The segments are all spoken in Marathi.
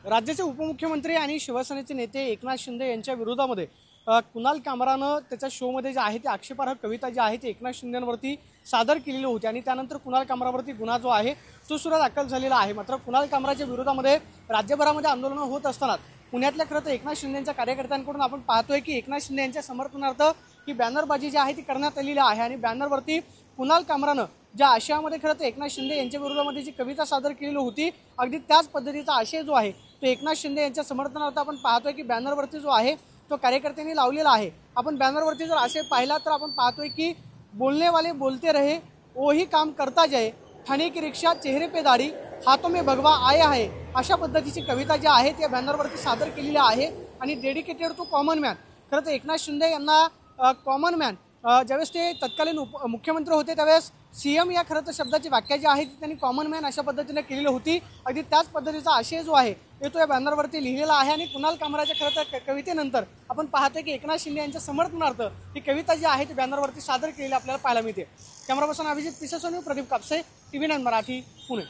राज्याचे उपमुख्यमंत्री आणि शिवसेनेचे नेते एकनाथ शिंदे यांच्या विरोधामध्ये कुणाल कामरानं त्याच्या शोमध्ये जे आहे ते आक्षेपार्ह कविता जी आहे ती एकनाथ शिंदेंवरती सादर केलेली होती आणि त्यानंतर कुणाल कामरावरती गुन्हा जो आहे तो सुद्धा दाखल झालेला आहे। मात्र कुणाल कामराच्या विरोधामध्ये राज्यभरामध्ये आंदोलनं होत असताना पुण्यातल्या खरं तर एकनाथ शिंदेंच्या कार्यकर्त्यांकडून आपण पाहतोय की एकनाथ शिंदे यांच्या समर्थनार्थ ही बॅनरबाजी जी आहे ती करण्यात आलेली आहे आणि बॅनरवरती कुणाल कामरानं ज्या आशयामध्ये खरं तर एकनाथ शिंदे यांच्या विरोधामध्ये जी कविता सादर केलेली होती अगदी त्याच पद्धतीचा आशय जो आहे तो एकनाथ शिंदे यांच्या समर्थनार्थ आपण पाहतोय की बॅनरवरती जो आहे तो कार्यकर्त्यांनी लावलेला आहे। आपण बॅनरवरती जर आशय पाहिला तर आपण पाहतोय की बोलने वाले बोलते रहे वही काम करता जाए, ठाणे की रिक्षा चेहरे पे दाढी, हाथों में भगवा आया है, अशा पद्धतीची कविता जी आहे त्या बॅनरवरती सादर केलेली आहे आणि डेडिकेटेड टू कॉमन मॅन। खरं तर एकनाथ शिंदे यांना कॉमन मॅन ज्यावेळेस ते तत्कालीन मुख्यमंत्री होते त्यावेळेस सीएम या खरं तर शब्दाची व्याख्या जी आहे ती त्यांनी कॉमन मॅन अशा पद्धतीने केलेली होती। अगदी त्याच पद्धतीचा आशय जो आहे तो या बॅनरवरती लिहिलेला आहे आणि कुणाल कामराच्या खरं तर कवितेनंतर आपण पाहतोय की एकनाथ शिंदे यांच्या समर्थनार्थ ही कविता जी आहे ती बॅनरवरती सादर केलेली आपल्याला पाहायला मिळते। कॅमेरा पर्सन अभिजित पिसेसोनी, प्रदीप कापसे, TV9 मराठी, पुणे।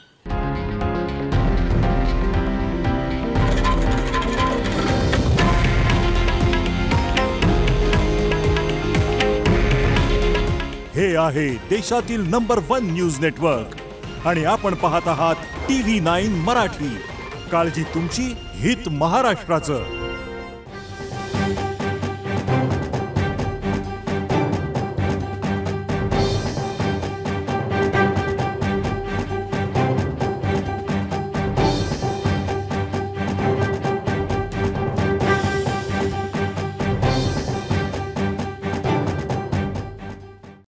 हे आहे देशातील नंबर 1 न्यूज नेटवर्क आणि आपण पाहत आहात TV9 मराठी। काळजी तुमची, हित महाराष्ट्राचं।